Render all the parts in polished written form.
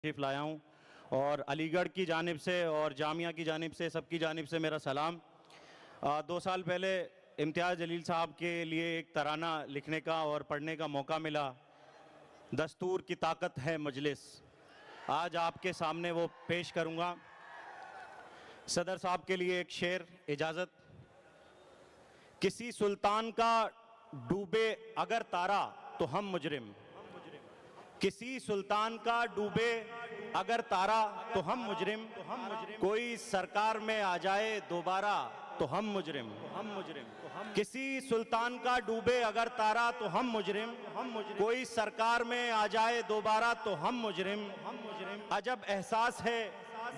तशरीफ़ लाया हूँ और अलीगढ़ की जानिब से और जामिया की जानिब से सबकी जानिब से मेरा सलाम। 2 साल पहले इम्तियाज़ जलील साहब के लिए एक तराना लिखने का और पढ़ने का मौका मिला। दस्तूर की ताकत है मजलिस, आज आपके सामने वो पेश करूँगा। सदर साहब के लिए एक शेर, इजाज़त। किसी सुल्तान का डूबे अगर तारा तो हम मुजरिम, किसी सुल्तान का डूबे अगर तारा तो हम मुजरिम, कोई सरकार में आ जाए दोबारा तो हम मुजरिम, किसी सुल्तान का डूबे अगर तारा तो हम मुजरिम, कोई सरकार में आ जाए दोबारा तो हम मुजरिम। अजब एहसास है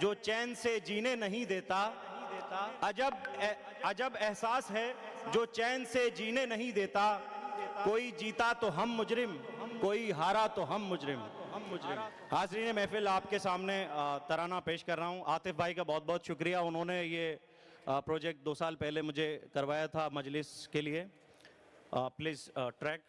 जो चैन से जीने नहीं देता, अजब एहसास है जो चैन से जीने नहीं देता। कोई जीता तो हम मुजरिम, कोई हारा तो हम मुजरिम। हाज़रीन महफिल, आपके सामने तराना पेश कर रहा हूँ। आतिफ भाई का बहुत बहुत शुक्रिया, उन्होंने ये प्रोजेक्ट 2 साल पहले मुझे करवाया था मजलिस के लिए। Please track.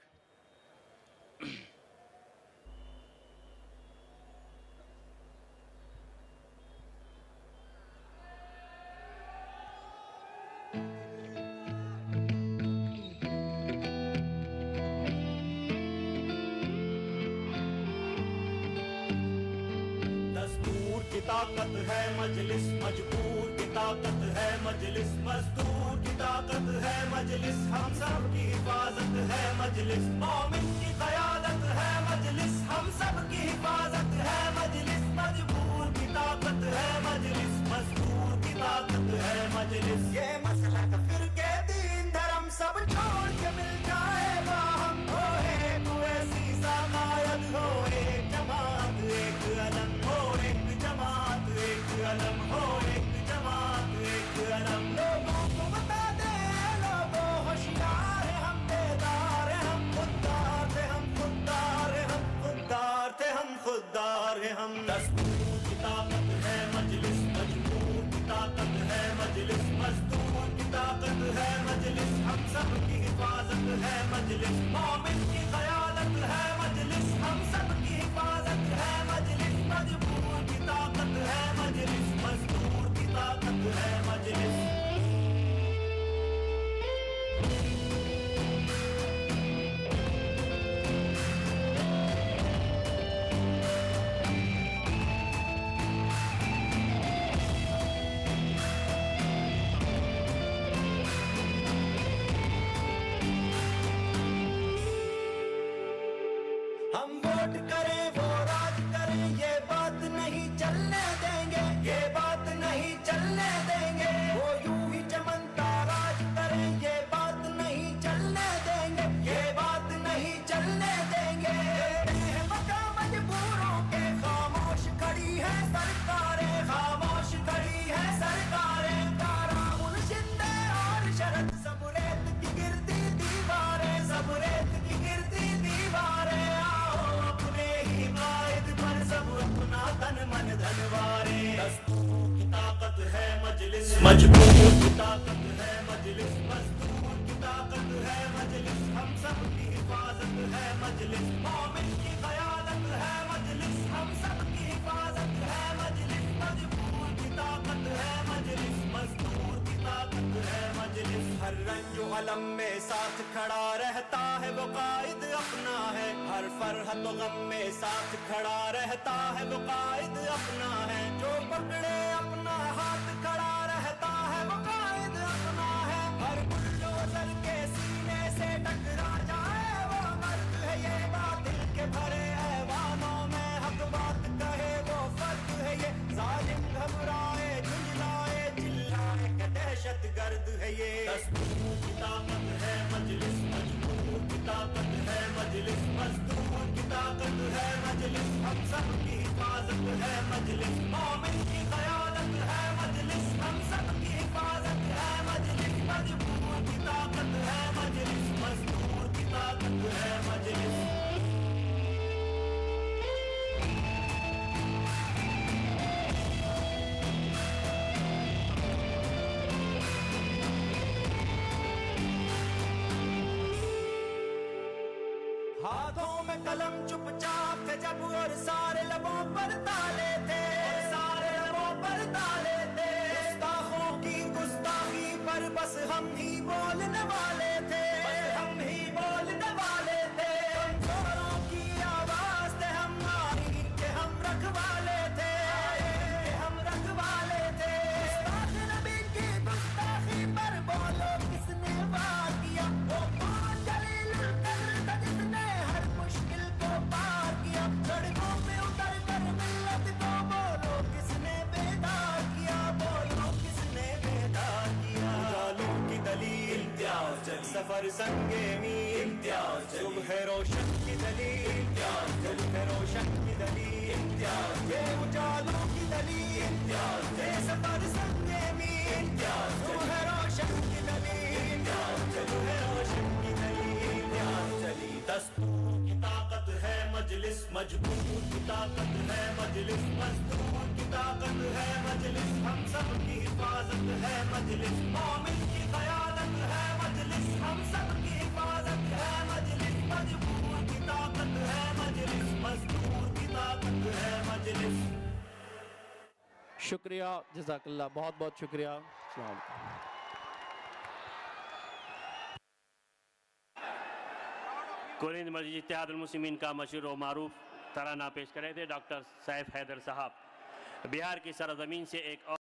ताकत है मजलिस, मजबूर की ताकत है मजलिस, मजदूर की ताकत है मजलिस, हम सब की हिफाजत है मजलिस, मोमिन की क़यादत है मजलिस, हम सब की हिफाजत है मजलिस, मजबूर की ताकत है मजलिस, मजदूर की ताकत है मजलिस। ये मसला फिर के दीन धर्म सब छोड़ के मिल जाएगा हमको, एक ऐसी साकायत हो, एक जमात एक अलम हो, एक जमात एक अलम हो, एक जमात एक अलम। लोगों को बता दे, लोगों होशियार है, हम बेदार है, हम खुददार थे, हम खुददार है, हम खुददार थे, हम खुददार है हम। दस्तूर की ताकत है मजलिस, मजबूर की ताकत है मजलिस, मजदूर की ताकत है मजलिस, हम सब की हिफाजत है मजलिस, मोमिन की क़यादत है मजलिस, हम सब की हिफाजत है मजलिस, मजबूर की ताकत है मजलिस, मजदूर की ताकत है मजलिस। हम वोट करें वो राज करें, ये बात नहीं चलने देंगे, ये बात नहीं चलने देंगे। वो यूं ही चमनता राज करें, ये बात नहीं चलने देंगे, ये बात नहीं चलने देंगे। मका मजबूरों के खामोश खड़ी है सरकारें, खामोश खड़ी है सरकारें। काराउन शिंदे और शरद सब रेत की गिरती दीवारें, सब रेत की गिरती दीवारें। तन मन धनवारे। दस्तूर की ताकत है मजलिस, मजबूर की ताकत है मजलिस, मजदूर की ताकत है मजलिस, हम सब की हिफाजत है मजलिस, मोमिन की क़यादत है मजलिस, हम सब की हिफाजत है मजलिस, मजबूर की ताकत है मजलिस, मजदूर की ताकत है मजलिस। हर रंजो अलम में साथ खड़ा रहता है वो कायद अपना है, हर फरहत गम में साथ खड़ा रहता है वो कायद अपना है। जो पकड़े अपना हाथ खड़ा रहता है वो कायद अपना है। हर बुलडोजर के सीने से टकरा जाए वो मर्द है, ये बातिल के भरे ऐवानों में हक बात कहे वो फर्द है। ये जालिम घबराए झुंझलाए चिल्लाए के दहशत गर्द है ये। दस्तूर की ताकत है मजलिस, मजबूर की ताकत है मजलिस, मजदूर की ताकत है मजलिस, हम सब की हिफाजत है मजलिस, मोमिन की क़यादत है मजलिस, हम सब की हिफाजत है मजलिस, मजबूर की ताकत है मजलिस, मजदूर की ताकत है मजलिस। हाथों में कलम चुपचाप थे जब और सारे लबों पर ताले थे, सारे लबों पर ताले थे। गुस्ताखों की गुस्ताखी पर बस हम ही बोलने वाले थे, बस हम ही बोलने वाले थे। कमजोरों की आवाज थे हम, आईन के हम रखवाले थे, आईन के हम रखवाले थे। गुस्ताख नबी की गुस्ताखी पर बोलो किसने वार किया, वो कौन जलीलुल कद्र था जिसने हर मुश्किल को पार किया। सड़कों पे उतर कर मिल्लत को बोलो किसने बेदार किया, बोलो किसने बेदार किया। उजालों की दलील इम्तियाज चली, सफर संगे मीर इम्तियाज चली। सुबह रोशन की दलील इम्तियाज चली, सुबह रोशन की दलील इम्तियाज। ये उजालों की दलील इम्तियाज, ये सफर संगे मीर इम्तियाज। सुबह रोशन की दलील इम्तियाज चली, सुबह रोशन की दलील इम्तियाज चली। दस्तूर की ताकत है मजलिस, मजबूर की ताकत है मजलिस, मजदूर की ताकत है मजलिस। हम सब की हिफाजत है मजलिस, मोमिन की क़यादत है मजलिस। हम सब की हिफाजत है मजलिस, मजबूर की ताकत है मजलिस, मजदूर की ताकत है मजलिस। शुक्रिया, जज़ाकल्लाह, बहुत बहुत शुक्रिया। अस्सलाम वालेकुम। कुरिंद मस्जिद इत्तेहादुल मुस्लिमीन का मशहूर व मारूफ तराना पेश कर रहे थे डॉक्टर सैफ हैदर साहब। बिहार की सरजमीन से एक और